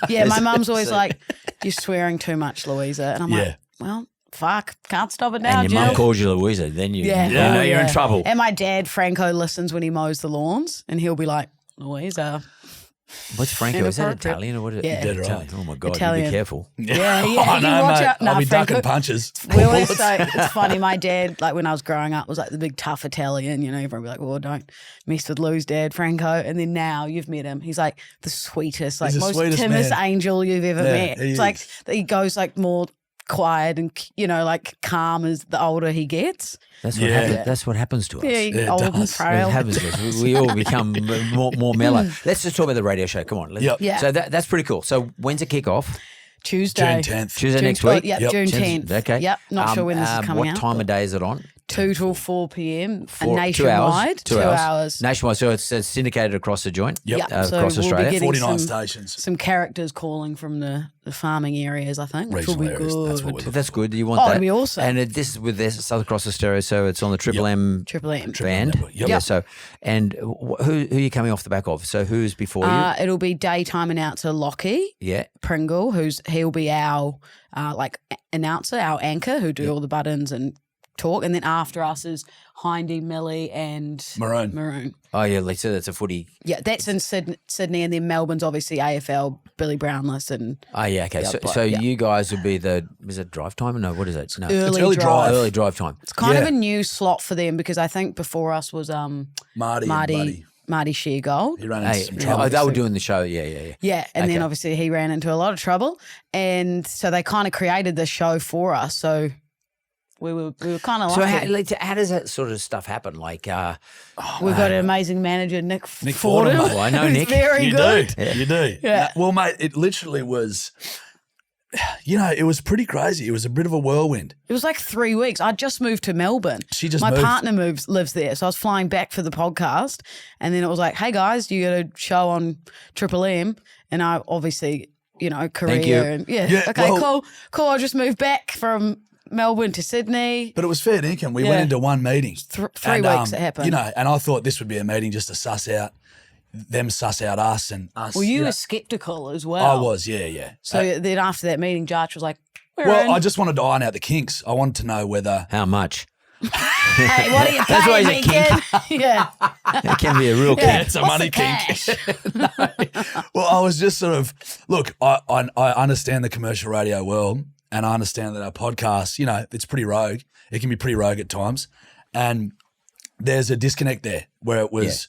Yeah, my mum's always like, you're swearing too much, Louisa. And I'm Yeah. like, well, fuck, can't stop it now, and your Jill. mum calls you Louisa, then you, Yeah. you know you're in Yeah. trouble. And my dad, Franco, listens when he mows the lawns and he'll be like, Louisa. What's Franco? Is that Inappropriate. Italian or what? Yeah. Dead Italian. right. Oh my God, Italian. you be careful. Yeah, yeah. Oh, You no, watch mate. out. I'll be Franco- ducking punches. We always say, it's funny, my dad, like when I was growing up, was like the big tough Italian, everyone would be like, well, don't mess with Lou's dad, Franco. And then now you've met him. He's like the sweetest, like He's the most sweetest timidest man. angel you've ever Yeah, met. he It's like is. he goes like more quiet and, like calm as the older he gets. That's what Yeah. happens. That's what happens to us. Yeah, it old and does. It frail. happens to us. We all become more mellow. Let's just talk about the radio show. Come on. Yep. Yeah. So that's pretty cool. So when's it kick off? Tuesday. June 10th. Tuesday June- next week? Yeah, Yep. June Tuesday- 10th. Okay. Yep. Not sure when this is coming out. What time of day is it on? 2 till 4 p.m. 2 nationwide. hours. 2 hours. Nationwide. So it's syndicated across the joint. Yep. Yeah, so across we'll be Australia. getting 49 some- stations. Some characters calling from the farming areas, I think, which will be Regional areas, good. that's what we're But that's good. You want Oh, that? it'd be awesome. And this is with this South Across the Stereo, so it's on the Triple M Triple M. band. Network. Yep. Yeah. So, and who are you coming off the back of? So who's before you? It'll be daytime announcer Lockie Yeah. Pringle, he'll be our announcer, our anchor, who do all the buttons and talk. And then after us is Hindy, Millie, and Maroon. Oh yeah. Like, so that's a footy. Yeah, that's in Sydney, and then Melbourne's obviously AFL, Billy Brownless, and Oh yeah. Okay. So you guys would be is it drive time? No. What is it? No. early, drive. drive. Early drive time. It's kind of Yeah. a new slot for them because I think before us was Marty and Buddy. Marty Sheargold. He ran into Hey, some oh, trouble. they were doing the show. Yeah. Yeah, and Okay. then obviously he ran into a lot of trouble, and so they kind of created this show for us. So we were kind of So lucky. how does that sort of stuff happen? Like, We've got an amazing manager, Nick Fordham, Fordham. mate. Oh, I know who's Nick. very You good. do. You do. Yeah. Well, mate, it literally was, it was pretty crazy. It was a bit of a whirlwind. It was like 3 weeks. I just moved to Melbourne. She just My moved. partner lives there, so I was flying back for the podcast, and then it was like, "Hey guys, you got a show on Triple M," and I obviously, career you. and Yeah, okay, well- cool. I just moved back from Melbourne to Sydney. But it was fair dinkum. We Yeah. went into one meeting. Three And, weeks it happened. And I thought this would be a meeting just to suss out us and us. Well, you know. were skeptical as well. I was, yeah. So then after that meeting, Jarch was like, "We're Well, in." I just wanted to iron out the kinks. I wanted to know whether how much? Hey, what are you That's why paying he's me, a kid? Yeah. It can be a real Yeah. kid. it's a What's money the kink. cash? Well, I was just sort of, look, I understand the commercial radio world, and I understand that our podcast, it's pretty rogue. It can be pretty rogue at times. And there's a disconnect there where it was,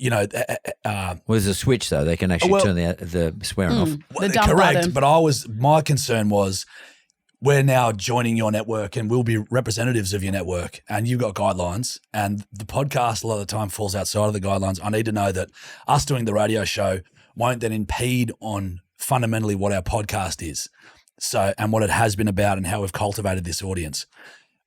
Well, there's a switch though. They can actually Well- turn the swearing off. The dumb correct. button. But my concern was, we're now joining your network and we'll be representatives of your network, and you've got guidelines, and the podcast a lot of the time falls outside of the guidelines. I need to know that us doing the radio show won't then impede on fundamentally what our podcast is. So, and what it has been about and how we've cultivated this audience.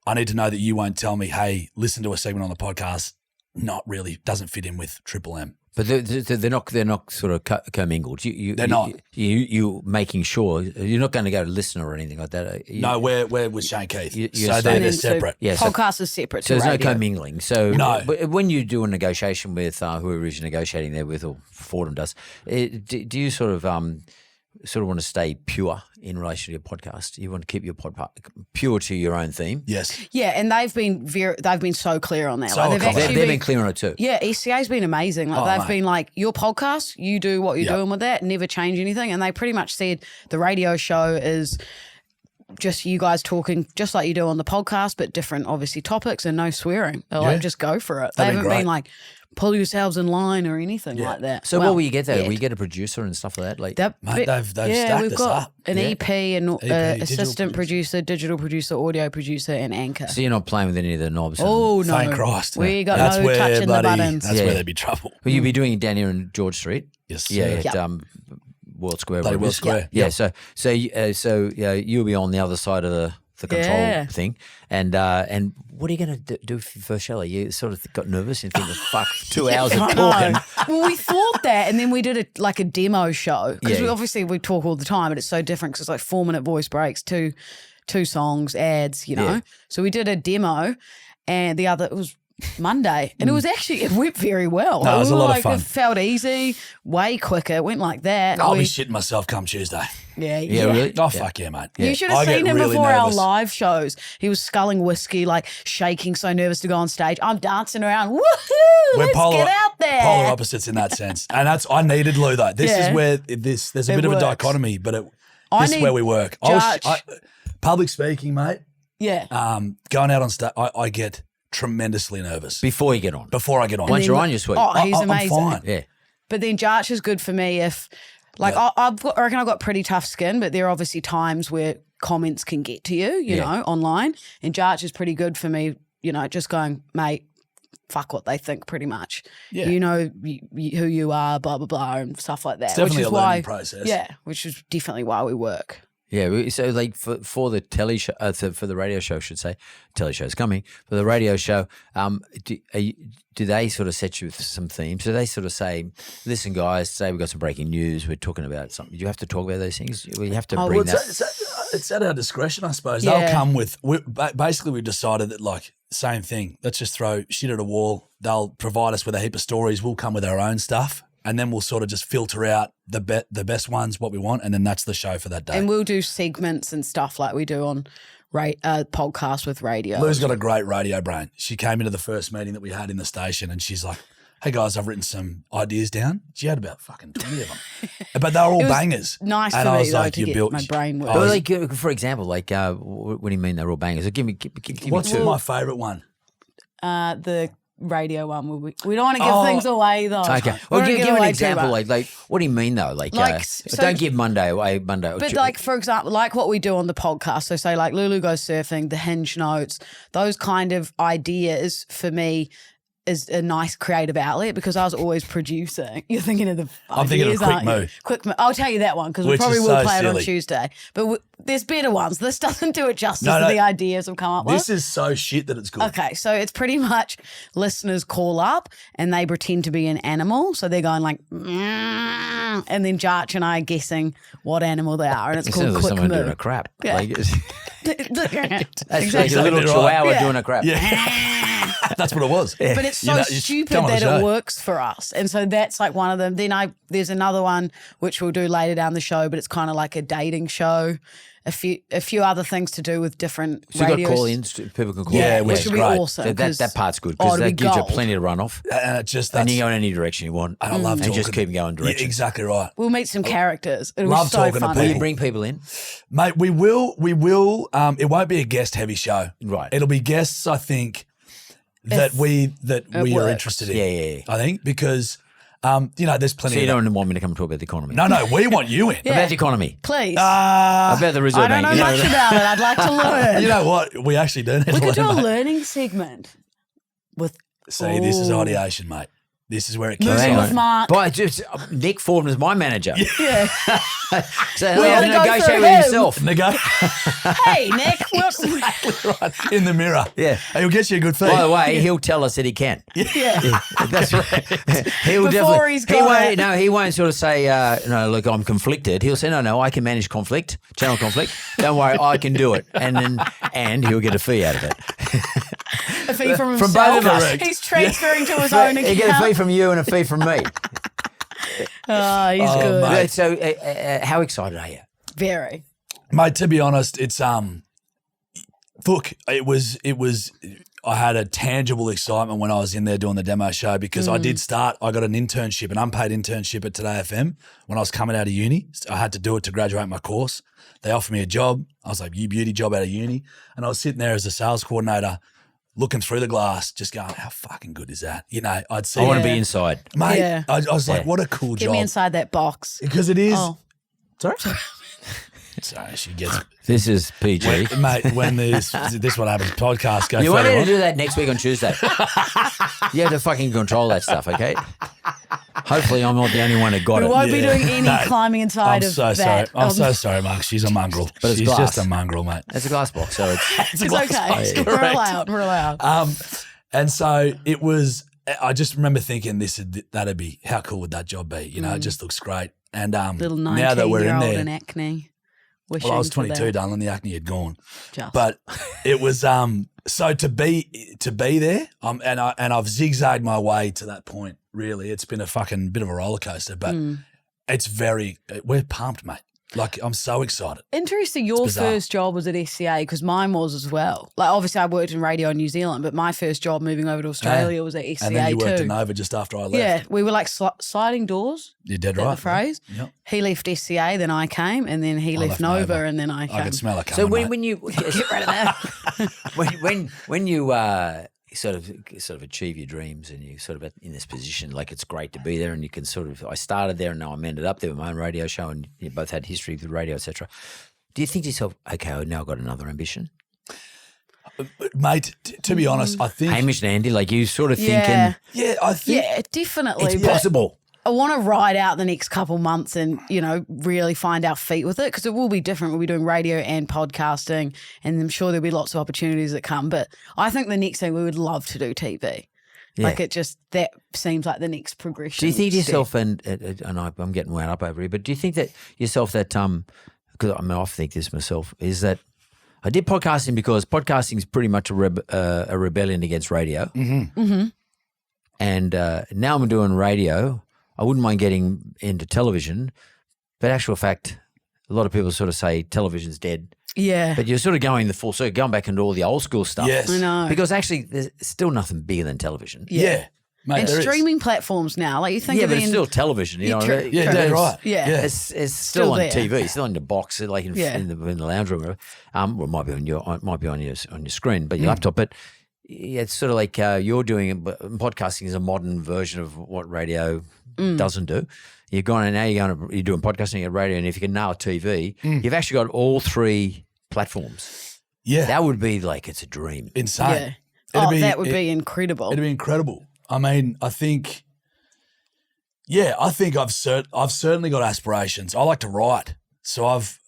I need to know that you won't tell me, hey, listen to a segment on the podcast, not really, doesn't fit in with Triple M. But they're not sort of commingled. They're not. You making sure you're not going to go to listener or anything like that. No, we're with Shane Keith. You're So saying- they're And then, so separate. Yeah, so- podcast is separate So to there's radio. no commingling. So No. but when you do a negotiation with whoever is negotiating there with, or Fordham does, do you sort of want to stay pure in relation to your podcast? You want to keep your podcast pure to your own theme? Yes. Yeah, and they've been so clear on that. So they've accommodating. actually They've been clear on it too. Yeah, SCA's been amazing. Like Oh, they've mate. been like, your podcast, you do what you're Yeah. doing with that, never change anything. And they pretty much said the radio show is just you guys talking just like you do on the podcast, but different obviously topics and no swearing. They're Yeah. like, just go for it. They That'd be haven't great. been like, pull yourselves in line or anything like that. So Well, what will you get there? yeah. Will you get a producer and stuff like that? Like That Mate, bit- they've stacked we've us got up. an Yeah. EP and EP, digital assistant producer, digital producer, audio producer, and anchor. so you're not playing with any of the knobs. Oh no! Thank Christ. We got That's no where touching the bloody, buttons. That's Yeah. where there'd be trouble. Will you be doing it down here in George Street? Yes. Yeah, sir. at World Square. Bloody whatever it World is. Square. Yeah. So you'll be on the other side of the control Yeah. thing. And what are you going to do for Shelley? You sort of got nervous and think, fuck, 2 hours of I talking. know. Well, we thought that, and then we did a demo show because Yeah. we talk all the time, but it's so different because it's like 4-minute voice breaks, two songs, ads, Yeah. So we did a demo, and it was Monday, and it went very well. No, it was a lot of It fun. felt easy, way quicker. It went like that. I'll We- be shitting myself come Tuesday. yeah, Yeah, really? Oh, fuck yeah, mate. You should have I get seen him really before our nervous. live shows. He was sculling whiskey, like shaking, so nervous to go on stage. I'm dancing around. Woohoo! Let's get out there. Polar opposites in that sense. And I needed Lou though. This Yeah. is where there's a It bit of a works. dichotomy, but I this is need where we work. Jarch. Public speaking, mate, Yeah. going out on stage, I get tremendously nervous Before you get on. before I get on. Once then- you're on, you're sweet. Oh, he's I'm amazing. fine. Yeah. But then Jarch is good for me if, like, I reckon I've got pretty tough skin, but there are obviously times where comments can get to you, you know, online. And Jarch is pretty good for me, just going, mate, fuck what they think pretty much. Yeah. You know who you are, blah, blah, blah, and stuff like that. It's definitely which is a learning why, process. Yeah, which is definitely why we work. Yeah, so like for the telly show, for the radio show, I should say, telly show's coming. For the radio show, do they sort of set you with some themes? Do they sort of say, listen, guys, say we've got some breaking news, we're talking about something. Do you have to talk about those things? Well, you have to bring that. It's at our discretion, I suppose. Yeah. They'll come with. Basically, we've decided that same thing. Let's just throw shit at a wall. They'll provide us with a heap of stories. We'll come with our own stuff. And then we'll sort of just filter out the best ones, what we want, and then that's the show for that day. And we'll do segments and stuff like we do on podcast with radio. Lou's got a great radio brain. She came into the first meeting that we had in the station and she's like, hey guys, I've written some ideas down. She had about fucking 20 of them. But they were all It was bangers. nice And for I me was though like, to you get built- my brain I working. was- Like, for example, like, what do you mean they're all bangers? Give me What's two. my favourite one? The radio one. We don't want to give things away though. Okay. We Well, don't give away an too example. much. Like, what do you mean though? Don't give Monday away. Monday. But like, for example, like what we do on the podcast. So say like Lulu Goes Surfing, the Hinge Notes, those kind of ideas for me is a nice creative outlet because I was always producing. You're thinking of the I'm thinking of ideas, Quick aren't you? Move. Quick Move. I'll tell you that one because we Which probably is will so play it on silly. Tuesday. But there's better ones. This doesn't do it justice No, to the ideas we've come up with. This is so shit that it's good. Okay, so it's pretty much listeners call up and they pretend to be an animal. So they're going like, "Mm," and then Jarch and I are guessing what animal they are, and it's It called sounds like Quick someone Move. doing a crap. Yeah. Like, it's, that's like a little Exactly right. chihuahua Yeah. doing a crap. Yeah. That's what it was. But it's so stupid come on the that show. it works for us. And so that's like one of them. Then there's another one which we'll do later down the show, but it's kind of like a dating show. A few other things to do with different So you radios. got call-ins, people can call Yeah, in. which which is would be great. awesome. So 'cause- that part's good Oh, because it'd that be gives you gold. plenty to run off. And it's just And that's, you go in any direction you want. and I love And talking. just keep going directions. Yeah, exactly right. We'll meet some characters. It'll Love be so talking to fun. Will you people. bring people in? Mate, we will. It won't be a guest heavy show. Right. It'll be guests, I think, that we are works. interested in. Yeah. I think because there's plenty So you of don't want me to come and talk about the economy? No, we want you in. Yeah. About the economy. Please. About the Reserve I don't Bank. know You much about it. I'd like to learn. You know what? We actually do need we to could do a learn, mate. learning segment with See, this is ideation, mate. This is where it Moving kicks Hang with off. Mark. But just Nick formed as my manager. Yeah. So We he'll gotta go negotiate through with him. himself. And they go Hey, Nick. right in the mirror. Yeah. And he'll get you a good fee. By the way, he'll tell us that he can. Yeah. That's right. He'll Before definitely. he's he got won't. it. No, he won't sort of say, "No, look, I'm conflicted." He'll say, "No, I can manage conflict, channel conflict. Don't worry, I can do it." And he'll get a fee out of it. A fee from himself. From both of us. He's transferring to his own He get a fee account. from you and a fee from me. Oh, he's Oh, good. mate. So, how excited are you? Very. Mate, to be honest, it's look, it was I had a tangible excitement when I was in there doing the demo show because I got an internship, an unpaid internship at Today FM when I was coming out of uni. I had to do it to graduate my course. They offered me a job. I was like, you beauty job out of uni. And I was sitting there as a sales coordinator looking through the glass, just going, how fucking good is that? You know, I'd see I want it. to be inside. Mate, Yeah. I was like, Yeah. what a cool Get job. me inside that box. Because it is. Oh. Sorry? Sorry, she gets. This is PG. Mate, when this what happens, podcast go You want further me to on. do that next week on Tuesday? You have to fucking control that stuff, okay? Hopefully, I'm not the only one that got We it. won't be Yeah. doing any No, climbing inside I'm of so that. sorry. I'm so sorry, Mark. She's a mongrel. But it's She's glass. just a mongrel, mate. It's a glass box, so it's. It's okay. We're allowed. We're allowed. And so it was. I just remember thinking, that'd be how cool would that job be? You know, it just looks great. And Little now that we're in 19-year-old there, in acne. well, I was Wishing for 22, that. darling. The acne had gone, Just. but it was so to be there. And I've zigzagged my way to that point. Really, it's been a fucking bit of a roller coaster, but it's we're pumped, mate. Like, I'm so excited. Interesting. Your bizarre. first job was at SCA because mine was as well. Like, obviously, I worked in radio in New Zealand, but my first job moving over to Australia was at SCA And then you worked too. in Nova just after I left. Yeah, we were like sliding doors. You're dead Is that right. the phrase? Yep. He left SCA, then I came, and then he left left Nova, Nova. and then I came. I could smell it So coming, mate. when you get rid of that, when you sort of achieve your dreams and you sort of in this position, like it's great to be there, and you can sort of. I started there, and now I'm ended up there with my own radio show, and you both had history with radio, etc. Do you think to yourself, okay, now I've got another ambition? Mate, to be honest, I think Hamish and Andy, like you sort of Yeah. yeah, I think Yeah, definitely. thinking, but it's possible. I want to ride out the next couple months and, really find our feet with it because it will be different. We'll be doing radio and podcasting, and I'm sure there'll be lots of opportunities that come. But I think the next thing we would love to do TV. Yeah. Like that seems like the next progression. Do you think to step. yourself, and I'm getting wound up over here, but do you think that yourself that because I often think this myself, is that I did podcasting because podcasting is pretty much a rebellion against radio. Mm-hmm. Mm-hmm. And now I'm doing radio. I wouldn't mind getting into television, but actual fact, a lot of people sort of say television's dead. Yeah. But you're sort of going the full circle, going back into all the old school stuff. Yes. I know. Because actually there's still nothing bigger than television. yeah. Mate, and there is. streaming platforms now, like you think Yeah, of but it it's in, still television, you know. True. Yeah, dead right. Yeah. Yeah. It's still Still on there. TV, still in the box, like in Yeah. the lounge room. Well, it might be on your screen, but your laptop. But it's sort of like you're doing it, but podcasting is a modern version of what radio doesn't do. You're doing podcasting at radio, and if you can nail TV, you've actually got all three platforms. Yeah. That would be like, it's a dream. Insane. Yeah. That would be incredible. It'd be incredible. I mean, I think I've certainly got aspirations. I like to write, so I've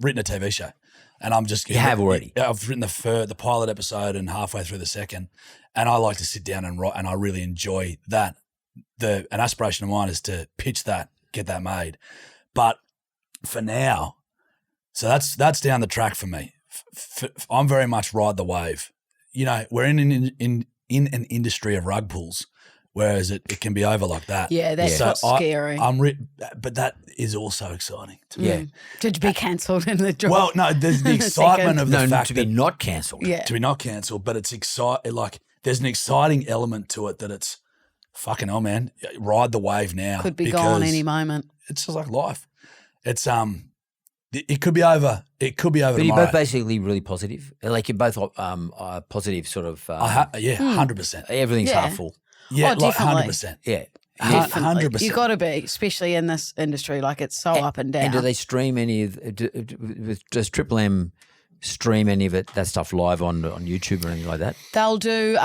written a TV show, and I'm just You have already. I've written the pilot episode and halfway through the second, and I like to sit down and write, and I really enjoy that. An aspiration of mine is to pitch that, get that made, but for now, so that's down the track for me. I'm very much ride the wave. You know, we're in an industry of rug pulls, whereas it can be over like that. Yeah, that's what's scary. But that is also exciting to Yeah. me. To be cancelled in the job. Well, no, there's the excitement of the fact to be not cancelled. Yeah. to be not cancelled, but it's exciting. Like there's an exciting element to it that it's fucking hell, man. Ride the wave now. Could be gone because any moment. It's just like life. It's it could be over. It could be over But you're tomorrow. both basically really positive. Like you're both positive, sort of. 100%. Everything's Yeah. half full. Yeah, Oh, like definitely. 100%. Yeah. Definitely. 100%. You got to be, especially in this industry. Like it's so up and down. And do they stream any of? Does Triple M stream any of that stuff live on YouTube or anything like that? They'll do.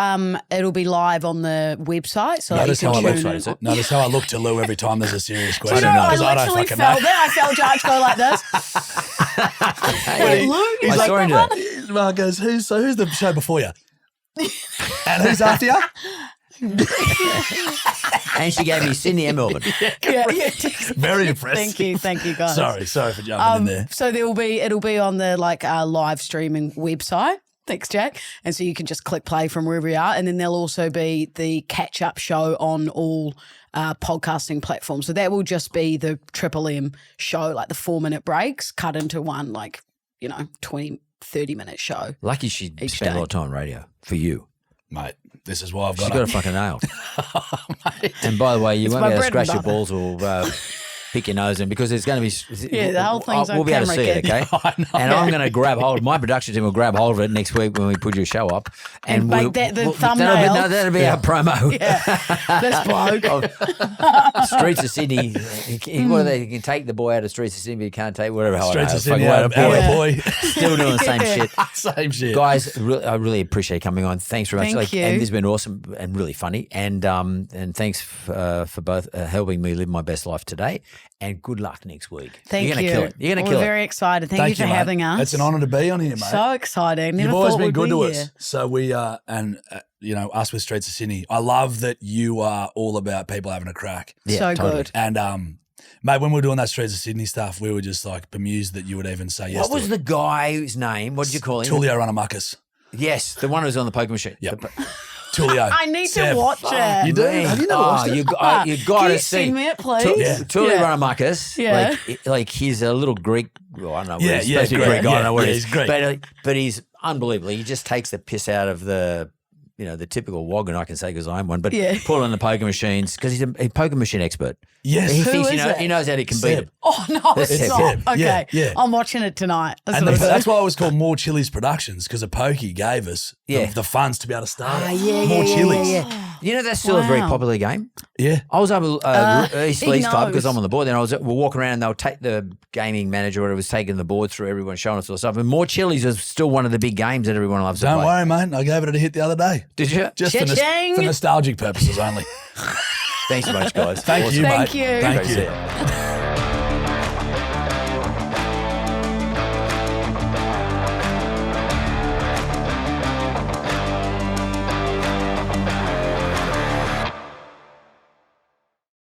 It'll be live on the website. So Notice you how I can look. tune website, in. is it? Notice how I look to Lou every time there's a serious I question. know. I because literally fucking felt know. that. I felt Jarch go like this. Hey, Lou, He's I like, saw him do that. Mark goes, who's the show before you? And who's after you? And she gave me Sydney and Melbourne. yeah. Very impressed. Thank you, guys. Sorry for jumping in there. So it'll be on the live streaming website. Thanks, Jack. And so you can just click play from wherever you are, and then there'll also be the catch up show on all podcasting platforms. So that will just be the Triple M show, like the 4-minute breaks cut into one 20-30 minute show. Lucky she Each spent a day. lot of time on radio for you. Mate, this is why I've She's got got it. it fucking nailed. And by the way, you It's won't my be able to bread and scratch your butter. balls or pick your nose in because there's going to be. Yeah, the whole thing's on We'll be able to camera, see it, kid. okay? I know. And I'm going to grab hold. My production team will grab hold of it next week when we put your show up, And make that the thumbnail. That'll be our promo. Yeah, this bloke. Of Streets of Sydney. What are they? You can take the boy out of Streets of Sydney, but you can't take whatever. Streets of Fucking Sydney, whatever. our boy. Still doing the same shit. Same shit. Guys, I really appreciate coming on. Thanks very much. Thank you. And this has been awesome and really funny. And thanks for both helping me live my best life today. And good luck next week. Thank You're you. gonna kill it. You're going to We're kill it. very excited. Thank you for mate. having us. It's an honour to be on here, mate. So exciting. Never You've always thought been we'd good be to here. us. So we us with Streets of Sydney. I love that you are all about people having a crack. Yeah, so totally. good. And mate, when we were doing that Streets of Sydney stuff, we were just like bemused that you would even say yes What was to the guy's name? What did you call him? Tulio Runamakas. Yes, the one who was on the poker machine. Yep. Tulio. I need Sev. to watch it. You do? Have you never watched it? You got Can to you see. send me it, please? Yeah. Tully Yeah. Ranamakis, Yeah. like he's a little Greek. Well, I don't know. What Yeah, he's yeah, supposed to be Greek. Greek. I don't know what Yeah, it is. he's Greek. But he's unbelievable. He just takes the piss out of the typical woggin, I can say because I'm one. But Yeah. pulling the poker machines because he's a poker machine expert. Yes. He Who thinks is it? he knows how to compete Seb. him. Oh, no, it's It's not. Seb. Okay. Yeah, yeah. I'm watching it tonight. That's And what I'm that's doing. why it was called More Chili's Productions because a pokey gave us the funds to be able to start it. More Chili's. You know that's still a very Wow. popular game. Yeah. I was able East he Leeds Club knows. because I'm on the board. Then we'll walk around and they'll take the gaming manager or whatever was taking the board through everyone, showing us all the stuff. And More Chili's is still one of the big games that everyone loves to Don't play. worry, mate. I gave it a hit the other day. Did you? Just for, Cha-ching. for nostalgic purposes only. Thanks so much, guys. Thank you, Thank mate. you. Thank Great to you. see you.